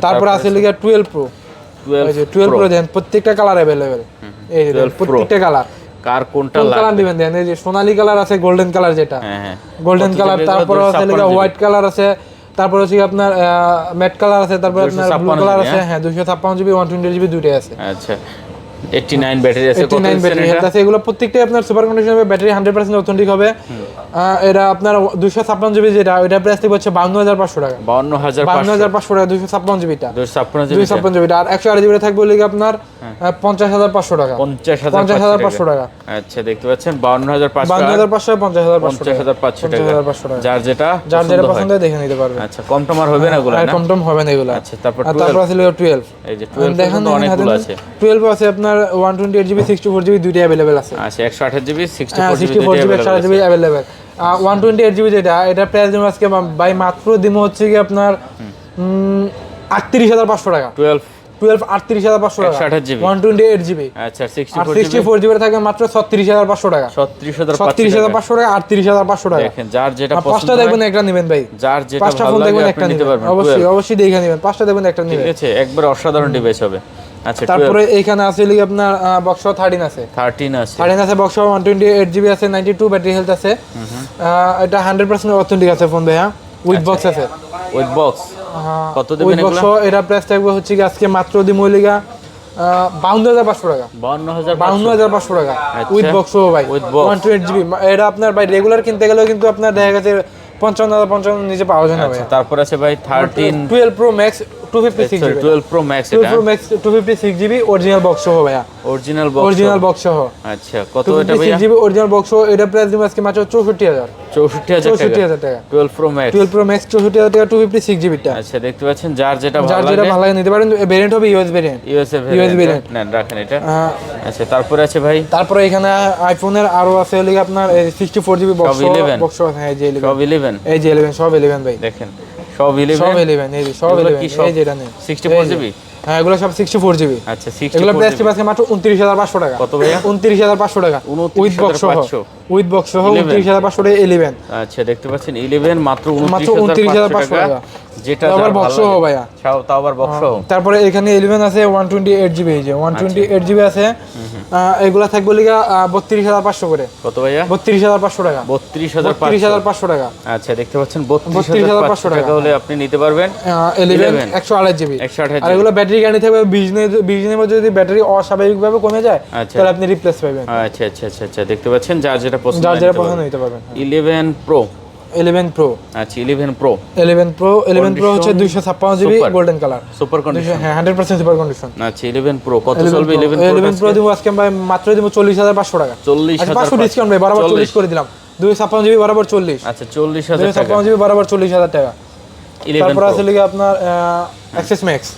তারপর আছে লিগা 12 Pro 12 Pro দেন, প্রত্যেকটা কালার अवेलेबल। এই যে প্রত্যেকটা কালার, কার কোনটা কালার নেবেন দেন, এই যে সোনালী কালার আছে, গোল্ডেন কালার যেটা, হ্যাঁ গোল্ডেন কালার, তারপর আছে লিগা হোয়াইট কালার আছে, তারপর হচ্ছে আপনার ম্যাট কালার আছে, তারপর আপনার ব্লু কালার আছে। হ্যাঁ 256GB 128GB দুটোই আছে। আচ্ছা, 89 ব্যাটারি আছে, 89 ব্যাটারি হেলথ আছে। এগুলো প্রত্যেকটাই আপনার সুপার কন্ডিশন হবে, ব্যাটারি 100% অথেন্টিক হবে। এটা আপনার 256GB যেটা, ওইটা প্রাইস থেকে হচ্ছে 52500 টাকা। 52500 টাকা 256GB টা, 256GB টা। আর 128GB থাকবে লিগে আপনার 50500 টাকা। 50500 টাকা। আচ্ছা, দেখতে পাচ্ছেন 52500 52500 50500 টাকা। যার যেটা পছন্দ হয় দেখে নিতে পারবে। আচ্ছা, কম টম আর হবে না এগুলো, না কম টম হবে না এগুলো। আচ্ছা, তারপর আছে লিগে 12। এই যে 12 দেখেন অনেকগুলো আছে। 12 আছে আপনার 128GB 64GB দুইটাই अवेलेबल আছে। আচ্ছা, 128GB 64GB 128GB available. 128GB যেটা, এটা প্রাইস দিমু আজকে বাই মাত্র দিমু হচ্ছে কি আপনার 38500 টাকা। 12 38500 টাকা 128GB। আচ্ছা, 64GB থাকে মাত্র 36500 টাকা। 36500 টাকা 38500 টাকা। দেখেন, যার যেটা পছন্দ পাঁচটা দেখবেন একটা নেবেন ভাই, যার যেটা পাঁচটা ভালো ফোন লাগে দেখবেন আপনি একটা নিতে নেবেন, পারবেন। অবশ্যই দেখে নেবেন, পাঁচটা দেখবেন একটা নেবেন। ঠিক আছে, একবার অসাধারণ ডিভাইস হবে। আচ্ছা, তারপরে এইখানে আছে লিগে আপনার বক্স 13 আছে। 13 আছে বক্স 128GB আছে, 92 ব্যাটারি হেলথ আছে। এটা 100% অথেন্টিক আছে ফোন ভাই। হ্যাঁ, উইথ বক্স আছে। উইথ বক্স কত দেবেন এগুলো? এটা প্রাইস থাকবে হচ্ছে কি আজকে মাত্র দিমু লিগা 52500 টাকা। 52500 টাকা উইথ বক্স ভাই, 128GB। এটা আপনার ভাই রেগুলার কিনতে গেলেও কিন্তু আপনার দেখা গেছে 55,000 নিচে পাওয়া যায় না ভাই। তারপর আছে ভাই 12 Pro Max 256 GB 12 pro max 12 pro max 256 GB original box সহ ভাইয়া অরিজিনাল বক্স সহ। আচ্ছা কত এটা ভাইয়া? 256 জিবি অরিজিনাল বক্স সহ, এটা প্রাইস দিব আজকে মাত্র 64000 টাকা 12 প্রো ম্যাক্স 12 প্রো ম্যাক্স 64000 টাকা 256 জিবি টা। আচ্ছা দেখতে পাচ্ছেন যার যেটা ভালো লাগে নিতে পারেন। ভেরিয়েন্ট হবে ইউএস ভেরিয়েন্ট। ভেরিয়েন্ট নেন রাখেন এটা। আচ্ছা তারপরে আছে ভাই, তারপরে এখানে আইফোনের আরো আছে হলো আপনার 64 জিবি বক্স আছে। হ্যাঁ এই যে 11 সব 11 এই যে 11 সব 11 ভাই দেখেন সব 11 সব 11 এই যে সব 11 এই যে এটা নেই 64 জিবি। হ্যাঁ এগুলো সব 64 জিবি। আচ্ছা 64 এগুলো প্রাইস কি আজকে মাত্র 29500 টাকা। কত ভাইয়া? 29500 টাকা উইথ বক্স সহ 29500 টাকা 11। আচ্ছা দেখতে পাচ্ছেন 11 মাত্র 29500 টাকা যেটা আবার বক্স সহ ভাইয়া তাও আবার বক্স সহ। তারপরে এখানে 11 আছে 128 জিবি এই যে 128 জিবি আছে। এগুলা থাকবে লিগা 32500 করে। কত ভাইয়া? 32500 টাকা 32500 টাকা। আচ্ছা দেখতে পাচ্ছেন 32500 টাকা হলে আপনি নিতে পারবেন 11 128 জিবি। 128 আর এগুলো ব্যাটারি গ্যারান্টি থাকবে 20 দিনের মধ্যে যদি ব্যাটারি অস্বাভাবিকভাবে কমে যায় তাহলে আপনি রিপ্লেস পাবেন। আচ্ছা আচ্ছা আচ্ছা আচ্ছা দেখতে পাচ্ছেন যার যেটা পছন্দ নিতে পারবেন। 11 প্রো আচ্ছা 11 প্রো হচ্ছে 256 GB golden colour super condition. হ্যাঁ 100% সুপার কন্ডিশন। আচ্ছা 11 প্রো কত চলবে? 11 প্রো দিব আজকে ভাই মাত্র দিব 40500 টাকা। 40500 ডিসকাউন্ট ভাই বরাবর 40 করে দিলাম। 256 জিবি বরাবর 40। আচ্ছা 40000 টাকা 256 জিবি বরাবর 40000 টাকা। 11 তারপর আছে লিগা আপনার এক্সএস ম্যাক্স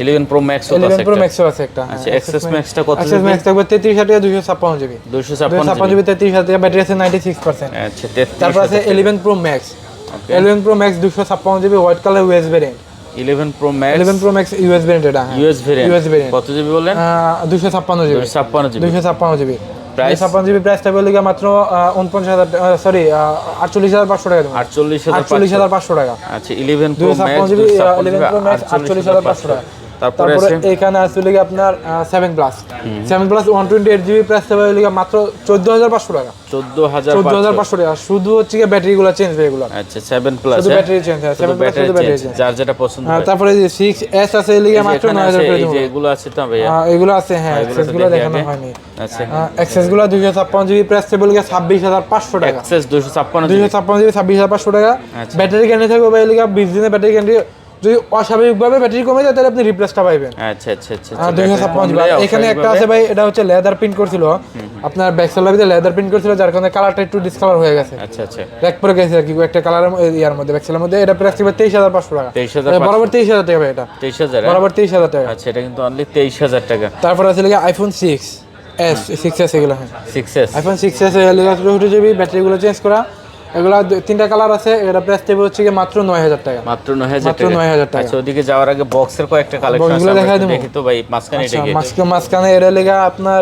11 প্রো ম্যাক্স আছে একটা। আচ্ছা এক্সএস ম্যাক্সটা কত? এক্সএস ম্যাক্স থাকবে 33000 টাকা 256 জিবি 256 জিবি 33000 টাকা ব্যাটারি আছে 96%। আচ্ছা 33। তারপর আছে 11 pro max 256 GB white colour US variant. 11 pro max US variant এটা। ইউএস ভেরিয়েন্ট কত জিবি বললেন? 256 GB 256 GB price 56 GB price থাকবে লিগা মাত্র 49000 সরি 48500 টাকা দেব। 48500 টাকা। আচ্ছা 11 প্রো ম্যাক্স 11 প্রো ম্যাক্স 48500 টাকা। তারপরে এখানে আছে লিগা আপনার 7 প্লাস 128 জিবি প্রাইস থাকবে লিগা মাত্র 14500 টাকা। 14500 টাকা শুধু হচ্ছে কি ব্যাটারি গুলো চেঞ্জ হয়ে গেল। আচ্ছা 7 প্লাস শুধু ব্যাটারি চেঞ্জ হয় 7 প্লাস শুধু ব্যাটারি চেঞ্জ যার যেটা পছন্দ হয়। তারপরে যে 6s আছে লিগা মাত্র 9000 করে দেব। এই যে এগুলো আছে তো ভাইয়া এগুলো আছে হ্যাঁ এক্সেস গুলো দেখানো হয়নি। আচ্ছা এক্সেস গুলো 256 জিবি প্রাইস থাকবে লিগা 26500 টাকা। এক্সেস 256 জিবি 26500 টাকা। ব্যাটারি গ্যারান্টি থাকবে ভাই লিগা 20 দিনের ব্যাটারি গ্যারান্টি। যদি অস্বাভাবিকভাবে ব্যাটারি কমে যায় তাহলে আপনি রিপ্লেসটা পাবেন। আচ্ছা আচ্ছা আচ্ছা 256 জিবি। এখানে একটা আছে ভাই এটা হচ্ছে লেদার প্রিন্ট করছিল আপনার ব্যাক সাইডের ভিতরে লেদার প্রিন্ট করছিল যার কারণে কালারটা একটু ডিসকালার হয়ে গেছে। আচ্ছা আচ্ছা ব্যাক পরে গেছে আর কি একটা কালারের ইয়ার মধ্যে ব্যাক সাইডের মধ্যে এটা প্রাইস থাকবে 23500 টাকা। 23500 বরাবর 23000 টাকা ভাই এটা 23000 বরাবর 23000 টাকা। আচ্ছা এটা কিন্তু অনলি 23000 টাকা। তারপর আছে লিগা আইফোন 6s এগুলো হ্যাঁ 6s আইফোন 6s এর লিগা 64 জিবি ব্যাটারি গুলো চেঞ্জ করা। এগুলা তিনটা কালার আছে। এটা প্রাইস থাকবে হচ্ছে কি মাত্র 9000 টাকা। মাত্র 9000 টাকা। আচ্ছা ওদিকে যাওয়ার আগে বক্সের কয়েকটা কালেকশন আছে আমরা দেখি তো ভাই মাঝখানে এটা কি? মাঝখানে এর লাগা আপনার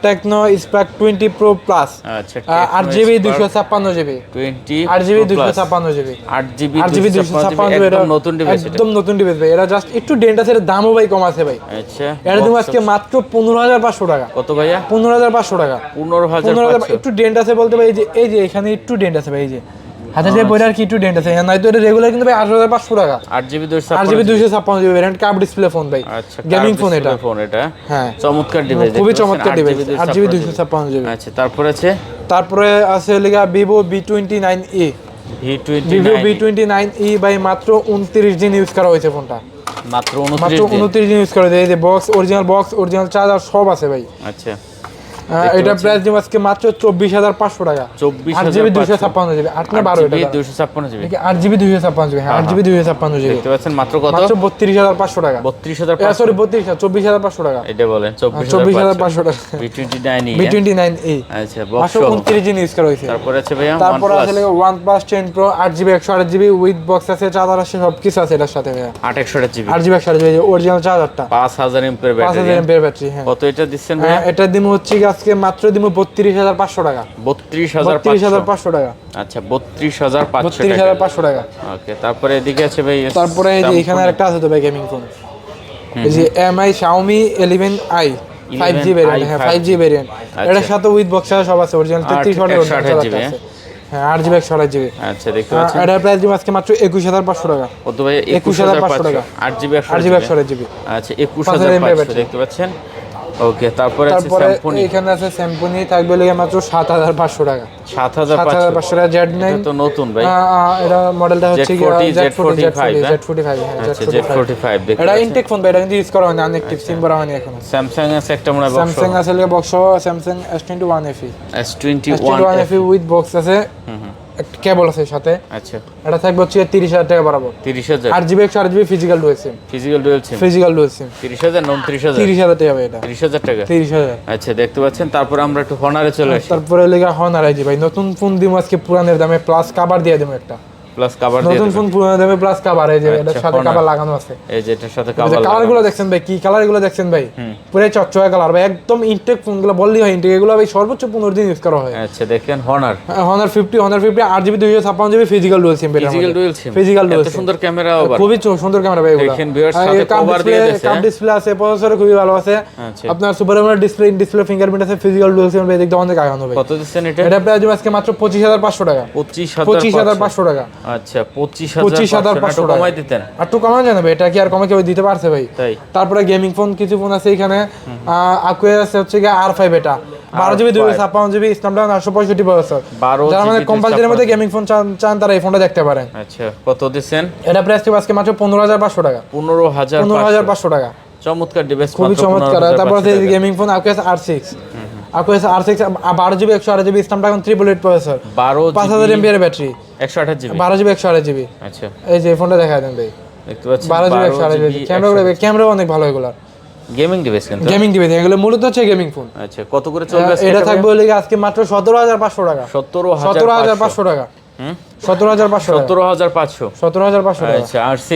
টেকনো স্পার্ক 20 প্রো প্লাস। আচ্ছা 8GB 256 GB 20 8GB 256 GB 8GB 256 GB একদম নতুন ডিভাইস এটা। একদম নতুন ডিভাইস ভাই। এটা জাস্ট একটু ডেন্ট আছে, এর দামও ভাই কম আছে ভাই। আচ্ছা এর দাম আজকে মাত্র 15500 টাকা। কত ভাইয়া? 15500 টাকা। 15500 একটু ডেন্ট আছে বলতে ভাই এই যে এখানে একটু ডেন্ট আছে ভাই এই যে হাতে যে বইটার কি একটু ডেন্ট আছে নাই তো এটা রেগুলার কিন্তু ভাই 18500 টাকা। 8GB 256 8GB 256 GB variant curve display phone ভাই। আচ্ছা গেমিং ফোন এটা হ্যাঁ চমৎকার ডিভাইস খুবই চমৎকার ডিভাইস 8GB 256 জিবি। আচ্ছা তারপরে আছে লিগা Vivo V29e Vivo V29e ভাই মাত্র 29 দিন ইউজ করা হয়েছে ফোনটা। মাত্র 29 দিন ইউজ করা হয়েছে। এই যে বক্স অরিজিনাল চার্জার সব আছে ভাই। আচ্ছা এটা প্রাইস দিব আজকে মাত্র 24500 টাকা। 8GB 256 জিবি 8 না 12 এটা 256 জিবি 8GB 256 জিবি হ্যাঁ 8GB 256 জিবি দেখতে পাচ্ছেন মাত্র কত? মাত্র 32500 টাকা। 32500 সরি 24500 টাকা। এটা বলেন 24500 টাকা। V29e আচ্ছা বক্স 29 দিন ইউজ করা হয়েছে। তারপর আছে OnePlus 10 Pro 8GB 128GB with box আছে চার্জার আছে সবকিছু আছে এটার সাথে ভাই 8GB 128GB অরিজিনাল চার্জারটা 5000 এমপির ব্যাটারি 5000 এমপির ব্যাটারি হ্যাঁ। কত এটা দিচ্ছেন ভাই? এটা দিমু হচ্ছে আজকে মাত্র দিমু 32500 টাকা। 32500 টাকা। আচ্ছা 32500 টাকা। ওকে তারপরে এদিকে আছে ভাই তারপরে এই যে এখানে আরেকটা আছে তো ভাই গেমিং ফোন এই যে MI Xiaomi 11i 5G variant হ্যাঁ 5G ভেরিয়েন্ট এটার সাথে উইথ বক্স সব আছে অরিজিনাল 33 ওয়াটের আছে হ্যাঁ 8GB 128GB। আচ্ছা দেখতে পাচ্ছেন এটার প্রাইস দিব আজকে মাত্র 21500 টাকা। কত ভাই? 21500 টাকা 8GB 128GB। আচ্ছা 21500 দেখতে পাচ্ছেন ওকে, তারপরে আছে তারপরে স্যামসং এখানে আছে স্যামসনি থাকবে লেগে মাত্র 7500 টাকা। 7500 টাকা Z9 এটা তো নতুন ভাই। এটা মডেলটা হচ্ছে কি Z45 Z45 হ্যাঁ আচ্ছা Z45 দেখতে এটা ইনটেক ফোন ভাই, এটা কিন্তু ইউজ করা হয়নি, আনএক্টিভ সিম করা হয়নি এখনো। স্যামসাং আছে একটা মনে হয় বক্স, স্যামসাং আছে লেগে box, Samsung S21 FE S21 FE with box আছে, একটা কেবল আছে সাথে। আচ্ছা এটা থাকবে হচ্ছে 30000 টাকা বরাবর। 30000 8GB 128GB physical dual SIM, physical dual SIM physical dual SIM 30000 29,000 30000 টাকা ভাই, এটা 30,000 টাকা। 30000। আচ্ছা দেখতে পাচ্ছেন। তারপর আমরা একটু হনারে চলে আসি। তারপরে লেগে হনার আইজি ভাই, নতুন ফোন দিমু আজকে পুরানের দামে প্লাস কভার দিয়ে দেবো একটা। প্লাস কভার দিয়ে নতুন ফোন পুরানের দামে প্লাস কভার, এই যে এটার সাথে Honor। কভার লাগানো আছে। এই যে এটার সাথে কভার কালার গুলো দেখছেন ভাই, কি কালার গুলো দেখছেন ভাই, পুরো চকচকে কালার ভাই, একদম ইনটেক ফোন গুলো বললি হয় ইনটেক, এগুলো ভাই সর্বোচ্চ 15 দিন ইউজ করা হয়। আচ্ছা দেখেন Honor Honor 50 8GB 256GB physical dual SIM, physical dual SIM, physical dual এত সুন্দর ক্যামেরা আবার, খুবই সুন্দর ক্যামেরা ভাই এগুলো। দেখেন ভিউয়ার্স সাথে কভার দিয়ে দিয়েছে, কাপ ডিসপ্লে আছে, প্রসেসর খুবই ভালো আছে। আচ্ছা আপনার সুপার অ্যামোলেড ডিসপ্লে ফিঙ্গারপ্রিন্ট আছে, ফিজিক্যাল ডুয়াল সিম ভাই, দেখতে অনেক আগানো ভাই। কত দিচ্ছেন এটা? এটা প্রাইস আজকে মাত্র 25500 টাকা। 25500 টাকা। আচ্ছা 25500 টাকা কমাই দিতেন। আর একটু কমানো জানাবে, এটা কি আর কমে কেউ দিতে পারছে ভাই? তাই তারপরে গেমিং ফোন কিছু ফোন আছে এখানে, আকুয়া আছে হচ্ছে কি R5, এটা 12GB 256GB স্ন্যাপড্রাগন 865 প্রসেসর। 12 যারা মানে কম বাজেটের মধ্যে গেমিং ফোন চান তারা এই ফোনটা দেখতে পারেন। আচ্ছা কত দিচ্ছেন? এটা প্রাইস আজকে মাত্র 15500 টাকা। 15500 টাকা। চমৎকার ডিভাইস, খুবই চমৎকার। তারপর আছে gaming phone Aqua R6, Aqua R6 12GB 128GB Snapdragon 888 processor, 5000 mAh battery, 128GB 12GB 128GB। আচ্ছা এই যে ফোনটা দেখায় দেন ভাই, দেখতে পাচ্ছেন 12GB 128GB ক্যামেরা অনেক ভালো এগুলা, গেমিং ডিভাইস কিন্তু গেমিং ডিভাইস এগুলো মূলত হচ্ছে গেমিং ফোন। আচ্ছা কত করে চলবে এটা থাকবে হলে আজকে মাত্র 17500 টাকা। 17500 টাকা। 17500 17500 17500 টাকা। আচ্ছা R6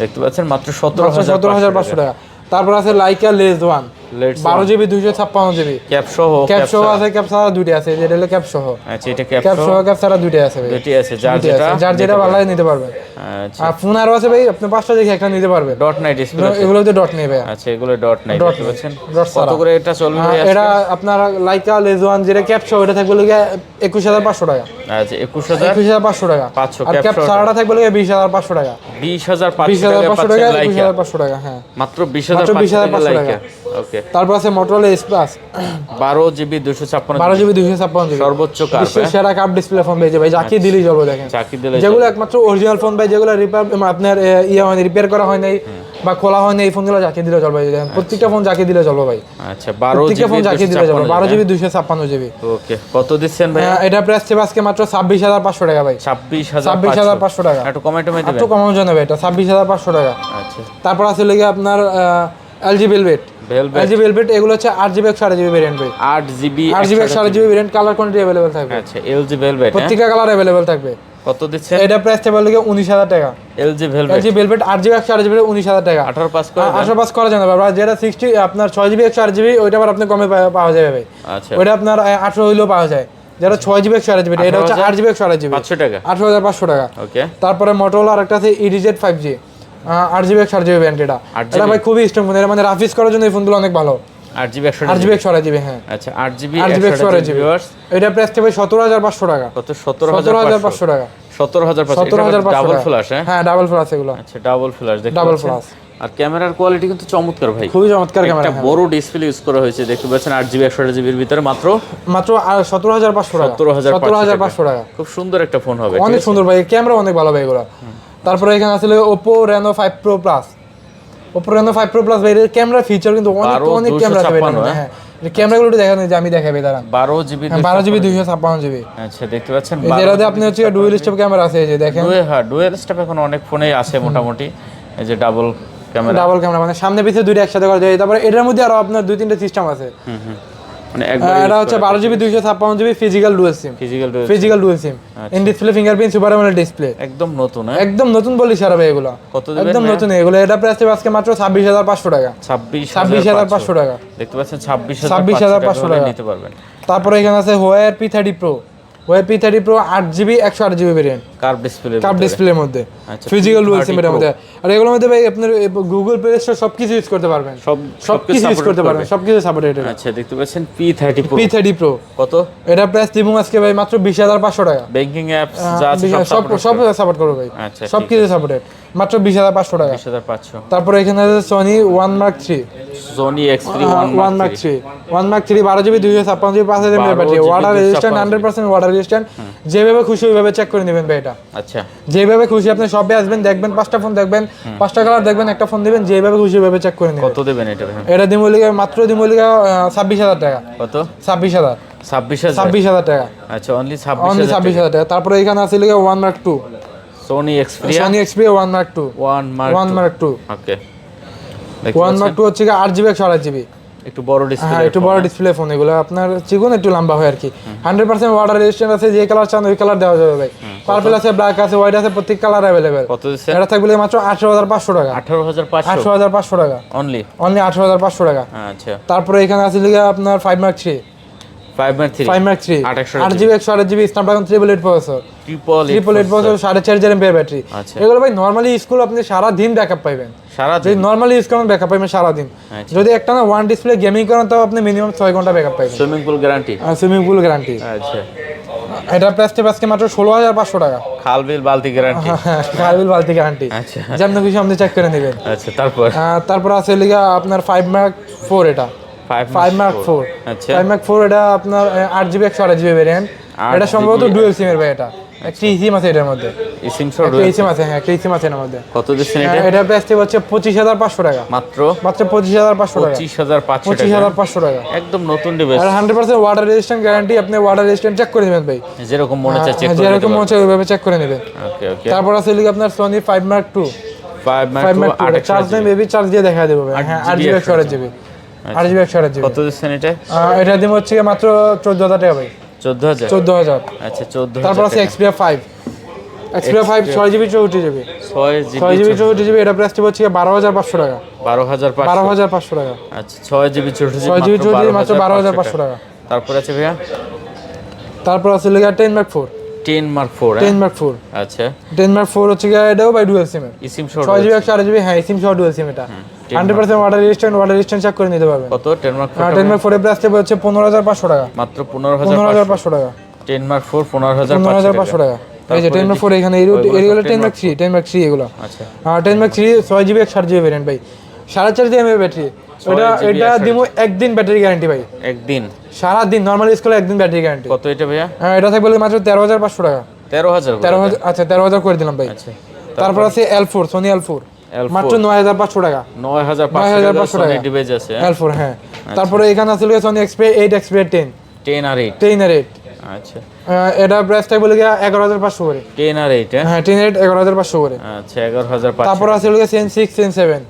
দেখতে পাচ্ছেন মাত্র 17500 টাকা। তারপর আছে Laika less one, 12GB 256GB cap সহ আছে, ক্যাপ ছাড়া দুইটা আছে, যেটা হলো ক্যাপ সহ। আচ্ছা এটা ক্যাপ সহ ক্যাপ ছাড়া দুইটা আছে ভাই, দুইটা আছে, যার যেটা ভালো লাগে নিতে পারবেন। আচ্ছা আর ফোন আরো আছে ভাই, আপনি 5টা দেখে একটা নিতে পারবেন। ডট নাই ডিসপ্লে, এগুলো তো ডট নেই ভাই। আচ্ছা এগুলো ডট নাই দেখতে পাচ্ছেন। ডট কত করে এটা চলবে? এটা আপনার লাইকা লেস ওয়ান যেটা ক্যাপ সহ, এটা থাকবে লাগে 21500 টাকা। আচ্ছা 21500 টাকা। 500 আর ক্যাপ ছাড়াটা থাকবে লাগে 20500 টাকা। 20500 টাকা 20500 টাকা হ্যাঁ, মাত্র 20500 টাকা। ওকে তারপর আছে Motorola S Plus 12GB 256 12GB 256GB সর্বোচ্চ কাপ, সেরা কাপ ডিসপ্লে ফোন পেয়েছে ভাই, যাকে দিলেই চলবে। দেখেন চাকি দিলে যেগুলো একমাত্র অরিজিনাল ফোন ভাই, যেগুলো আপনার হয় রিপেয়ার করা হয় নাই বা খোলা হয় নাই, এই ফোনগুলো যাকে দিলে চলবে। দেখেন প্রত্যেকটা ফোন যাকে দিলে চলবে ভাই। আচ্ছা 12GB ফোন যাকে দিলে চলবে, 12GB 256GB। ওকে কত দিচ্ছেন ভাই? এটা প্রাইস ছিল আজকে মাত্র 26500 টাকা ভাই। 26500 টাকা। একটু কমেন্ট দিবেন, একটু কমানো জানাবে, এটা 26500 টাকা। আচ্ছা তারপর আছে লেগে আপনার LG Velvet, এগুলো হচ্ছে 8GB 128GB ভেরিয়েন্ট ভাই। 8GB 128GB variant, colour quantity available থাকবে। আচ্ছা LG Velvet প্রত্যেকটা কালার अवेलेबल থাকবে। কত দিচ্ছেন? এটা প্রাইস থাকবে লাগে 19000 টাকা। LG Velvet 8GB 128GB 19000 টাকা। 18 পাস করে 18 পাস করা যাবে বাবা। যেটা 60 আপনার 6GB 128GB ওইটা আবার আপনি কমে পাওয়া যাবে ভাই। আচ্ছা ওইটা আপনার 18 হইলেও পাওয়া যায়। যেটা 6GB 128GB, এটা হচ্ছে 8GB 128GB 500 টাকা। 18500 টাকা। ওকে তারপরে Motorola আরেকটা আছে EDZ 5G, 8GB 128GB variant. এটা ভাই খুবই স্ট্রং ফোন, এটা মানে রাফিস করার জন্য এই ফোনগুলো অনেক ভালো। 8GB 128GB হ্যাঁ। আচ্ছা 8GB 128GB এটা প্রাইস থাকবে 17500 টাকা। কত? 17500 টাকা। 17500 ডাবল ফ্ল্যাশ হ্যাঁ ডাবল ফ্ল্যাশ এগুলো। আচ্ছা ডাবল ফ্ল্যাশ দেখতে ডাবল পাচ্ছেন। ফ্ল্যাশ। আর ক্যামেরার কোয়ালিটি কিন্তু চমৎকার ভাই, খুবই চমৎকার ক্যামেরা। একটা বড় ডিসপ্লে ইউজ করা হয়েছে দেখতে পাচ্ছেন। 8GB 128GB এর ভিতরে মাত্র 17500 টাকা। 17500 টাকা। খুব সুন্দর একটা ফোন হবে, অনেক সুন্দর ভাই, ক্যামেরা অনেক ভালো ভাই এগুলো। তারপরে এখানে আছে Oppo Reno 5 Pro Plus, Oppo Reno 5 Pro Plus ভাই, এর ক্যামেরা ফিচার কিন্তু অনেক ক্যামেরা আছে ভাই। হ্যাঁ এই ক্যামেরাগুলো একটু দেখানো যে আমি দেখাবো দাঁড়ান। 12GB 256GB। আচ্ছা দেখতে পাচ্ছেন এটাতে আপনি হচ্ছে ডুয়াল স্টেপ ক্যামেরা আছে, এই যে দেখেন। ডুয়াল স্টেপ এখন অনেক ফোনেই আছে মোটামুটি। এই যে ডাবল ক্যামেরা মানে সামনে পিছে দুইটা একসাথে করা যায়। তারপরে এটার মধ্যে আরো আপনার 2-3টা সিস্টেম আছে। মানে একবার এটা হচ্ছে 12GB 256GB physical dual SIM, in display fingerprint super AMOLED display, একদম নতুন। একদম নতুন বলি সারা ভাই এগুলো, কত দিবেন একদম নতুন এগুলো। এটা প্রাইস আজকে মাত্র 26500 টাকা। 26500 টাকা দেখতে পাচ্ছেন। 26500 টাকা নিতে পারবেন। তারপরে এখানে আছে Huawei P30 Pro, Huawei P30 Pro 8GB 128GB variant, curve ডিসপ্লের মধ্যে, ফিজিক্যাল ডুয়াল সিম এর মধ্যে। আর এগুলোর মধ্যে ভাই আপনার গুগল প্লে স্টোর সবকিছু ইউজ করতে পারবেন, সবকিছু ইউজ করতে পারবেন, সবকিছু সাপোর্টেড। আচ্ছা দেখতে পাচ্ছেন P30 Pro কত? এটা প্রাইস দিব আজকে ভাই মাত্র 20500 টাকা। ব্যাংকিং অ্যাপস যা আছে সব সাপোর্ট করবে ভাই। আচ্ছা সবকিছু সাপোর্টেড, মাত্র 20500 টাকা। 20500। তারপরে এখানে আছে Sony 1 Mark 3, Sony X3 1 Mark 3 1 Mark 3 12 GB 256 GB 5000 mAh battery water resistant 100% water resistant যেভাবে খুশি ওইভাবে চেক করে নেবেন ভাই এটা আচ্ছা যেভাবে খুশি আপনি শপে আসবেন দেখবেন পাঁচটা ফোন দেখবেন পাঁচটা কালার দেখবেন একটা ফোন দিবেন যেভাবে খুশি ওইভাবে চেক করে নেবেন কত দেবেন এটা ভাই এটা দিমলিকা মাত্র দিমলিকা 26000 টাকা কত 26000 26000 টাকা আচ্ছা অনলি অনলি 26000 26000 টাকা তারপরে এখানে আছে লিখা 1 Mark 2 Sony Xperia Sony Xperia 1 Mark 2 1 Mark 2 ওকে 1 Mark 2 হচ্ছে 8GB 128GB একটু বড় ডিসপ্লে হ্যাঁ একটু বড় ডিসপ্লে ফোন এগুলো আপনার চিকন একটু লম্বা হয় আর কি 100% ওয়াটার রেজিস্ট্যান্ট আছে যে কালার চান ওই কালার দেওয়া যাবে ভাই পার্পল আছে ব্ল্যাক আছে হোয়াইট আছে প্রত্যেক কালার अवेलेबल কত দিচ্ছেন এটা থাকবে মাত্র 18500 টাকা 18500 18500 টাকা অনলি 18500 টাকা আচ্ছা তারপরে এখানে আছে লিখা আপনার 5 Mark 3 5 Mark 3 5 Mark 3 8GB 128GB Snapdragon 888 processor triple 888 processor 4.5 mAh battery আচ্ছা। এগুলো ভাই নরমালি স্কুল আপনি সারা দিন ব্যাকআপ পাবেন সারা যদি নরমালি ইউজ করেন ব্যাকআপ পাবেন সারা দিন আচ্ছা। যদি একটা না ওয়ান ডিসপ্লে গেমিং করেন তাও আপনি মিনিমাম 6 ঘন্টা ব্যাকআপ পাবেন swimming pool guarantee swimming pool guarantee আচ্ছা এটা প্রাইসটা আজকে মাত্র 16500 টাকা খাল বিল বালতি গ্যারান্টি কার্বিল বালতি গ্যারান্টি আচ্ছা যেমন কিছু আপনি চেক করে নেবেন আচ্ছা তারপর তারপর আছে লিগা আপনার 5 Mark 4 এটা 5 Mark 4 আচ্ছা 5 Mark 4 এটা আপনার 8GB 128GB ভেরিয়েন্ট এটা সম্ভবত ডুয়াল সিম এর ভাই এটা একটা সিম আছে এটার মধ্যে সিম শট একটা সিম আছে হ্যাঁ একটা সিম আছে এর মধ্যে কত দিচ্ছেন এটা এটা প্রাইসটা হচ্ছে 25500 টাকা মাত্র মাত্র 25500 টাকা 25500 টাকা 25500 টাকা একদম নতুন ডিভাইস আর 100% ওয়াটার রেজিস্ট্যান্ট গ্যারান্টি আপনি ওয়াটার রেজিস্ট্যান্ট চেক করে নেবেন ভাই যেরকম মনে চায় চেক করে যেরকম মনে হচ্ছে ওইভাবে চেক করে নেবেন ওকে ওকে তারপর আছে লিখে আপনার Sony 5 Mark 2 5 Mark 5 Mark 2 charge নেই বেবি চার্জ দিয়ে দেখা দেবো ভাই হ্যাঁ 8GB 128GB 8GB 128GB কত দিচ্ছেন এটা এটা দিম হচ্ছে মাত্র 14000 টাকা ভাই 14000 14000 আচ্ছা 14000 তারপর আছে Xperia 5 Xperia 5 6GB 64GB 6GB 64GB এটা প্রাইস হচ্ছে 12500 টাকা 12500 টাকা আচ্ছা 6GB 64GB 6GB 64GB মাত্র 12500 টাকা তারপর আছে ভাইয়া তারপর আছে লিগা 10 Mark 4 10 Mark 4 10 Mark 4 আচ্ছা 10 Mark 4 হচ্ছে এটাও বাই ডুয়াল সিম সিম শট 6GB 128GB হ্যাঁ সিম সহ ডুয়াল সিম এটা 100% ওয়াটার রেজিস্ট্যান্ট চেক করে নিতে পারবেন কত 10 Mark 4 10 Mark 4 এর প্রাইস হচ্ছে 15500 টাকা মাত্র 15500 টাকা 10 Mark 4 15500 টাকা এই যে 10 Mark 4 এখানে এগুলো 10 Mark 3 10 Mark 3 এগুলো আচ্ছা 10 Mark 3 6GB 128GB ভেরিয়েন্ট ভাই 4.5 mAh ব্যাটারি এটা দিমু একদিন ব্যাটারি গ্যারান্টি ভাই একদিন সারা দিন নরমাল স্কুলে একদিন ব্যাটারি গ্যারান্টি কত এটা ভাইয়া এটা থাকবে মাত্র 13500 টাকা 13000 আচ্ছা 13000 করে দিলাম ভাই আচ্ছা তারপর আছে L4 Sony L4 L4 মাত্র 9500 টাকা 9500 টাকা ডিভাইস আছে L4 হ্যাঁ তারপরে এখানে আছে Sony Xperia 8 Xperia 10 10 আর 8 10 আর 8 আচ্ছা এটা প্রাইস থাকবে 11500 করে 10 আর 8 হ্যাঁ 10 আর 8 11500 করে আচ্ছা 11500 তারপর আছে Sense 6 Sense 7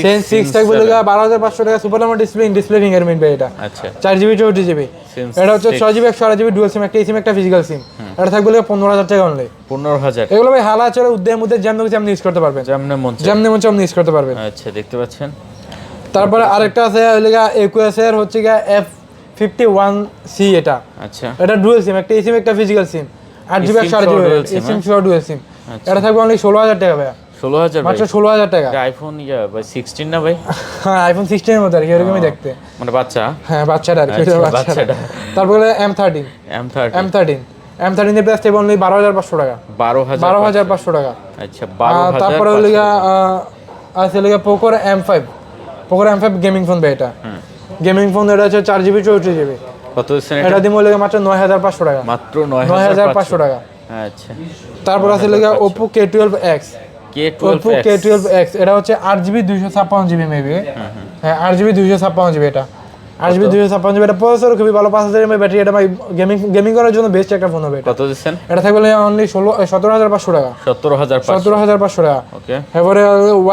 Sense 6 থাকবে 12500 টাকা super Lama display in display fingerprint ভাই এটা আচ্ছা 4GB 64GB এটা হচ্ছে 6GB 128GB ডুয়াল সিম একটা সিম একটা ফিজিক্যাল সিম এটা থাকবে 15000 টাকা অনলি 15000 এগুলো ভাই হালা চলে উদ্দের মধ্যে যেমন কিছু আপনি ইউজ করতে পারবেন যেমন মন চায় যেমন আপনি ইউজ করতে পারবেন আচ্ছা দেখতে পাচ্ছেন তারপরে আরেকটা আছে Asus এর হচ্ছে F51C এটা আচ্ছা এটা ডুয়াল সিম একটা সিম একটা ফিজিক্যাল সিম 8GB 128GB সিম সহ ডুয়াল সিম এটা থাকবে অনলি 16000 টাকা ভাই 16000 মাত্র 16000 টাকা আইফোন ভাই 16 না ভাই হ্যাঁ আইফোন 16 এর মতো আর কি এরকমই দেখতে মানে বাচ্চা হ্যাঁ বাচ্চাটা আর কি আচ্ছা, বাচ্চাটা তারপরে M13 এর প্রাইস থাকবে অনলি 12500 টাকা 12500 টাকা আচ্ছা 12000 তারপরে আছে পোকোর M5 গেমিং ফোন ভাই এটা গেমিং ফোন এটা হচ্ছে 4GB 64GB কত দিচ্ছেন এটা দিমো মাত্র 9500 টাকা মাত্র 9500 টাকা আচ্ছা তারপর আছে Oppo K12X Oppo K12X এটা হচ্ছে 8GB 256GB মেবি হ্যাঁ 8GB 256GB এটা 8GB 256GB এটা প্রসেসর খুবই ভালো 5000 mAh ব্যাটারি এটা ভাই গেমিং করার জন্য বেস্ট একটা ফোন হবে এটা কত দিচ্ছেন এটা থাকবে অনলি 17500 টাকা 17500 টাকা ওকে এবারে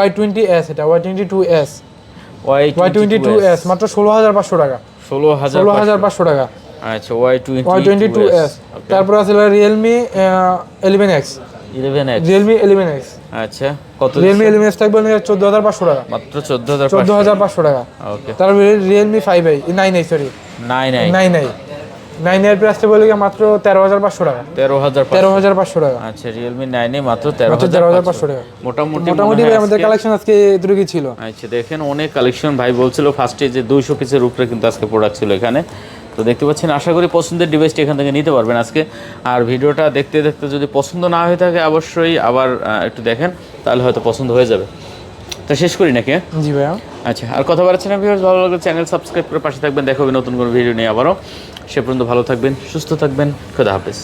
Y20s এটা Y22s মাত্র 16500 টাকা 16500 টাকা আচ্ছা Y22s তারপর আছে Realme 11X Realme 11X আচ্ছা কত Realme 11X থাকবে 14500 টাকা মাত্র 14500 টাকা ওকে তারপরে Realme 5i 9i sorry 9i এর প্রাইস থাকবে মাত্র 13500 টাকা 13500 টাকা আচ্ছা Realme 9 এ মাত্র 13500 টাকা মোটামুটি ভাই আমাদের কালেকশন আজকে এতটুকুই ছিল আচ্ছা দেখেন অনেক কালেকশন ভাই বলছিল ফার্স্টে যে 200 পিসের উপরে কিন্তু আজকে প্রোডাক্ট ছিল এখানে তো দেখতে পাচ্ছেন আশা করি পছন্দের ডিভাইসটি এখান থেকে নিতে পারবেন আজকে আর ভিডিওটা দেখতে দেখতে যদি পছন্দ না হয়ে থাকে অবশ্যই আবার একটু দেখেন তাহলে হয়তো পছন্দ হয়ে যাবে তা শেষ করি নাকি? জি ভাইয়া। আচ্ছা, আর কথা বাড়াচ্ছি না ভিউয়ার্স, ভালো লাগলে চ্যানেল সাবস্ক্রাইব করে পাশে থাকবেন। দেখা হবে নতুন কোনো ভিডিও নিয়ে আবারও। সে পর্যন্ত ভালো থাকবেন, সুস্থ থাকবেন, খোদা হাফেজ।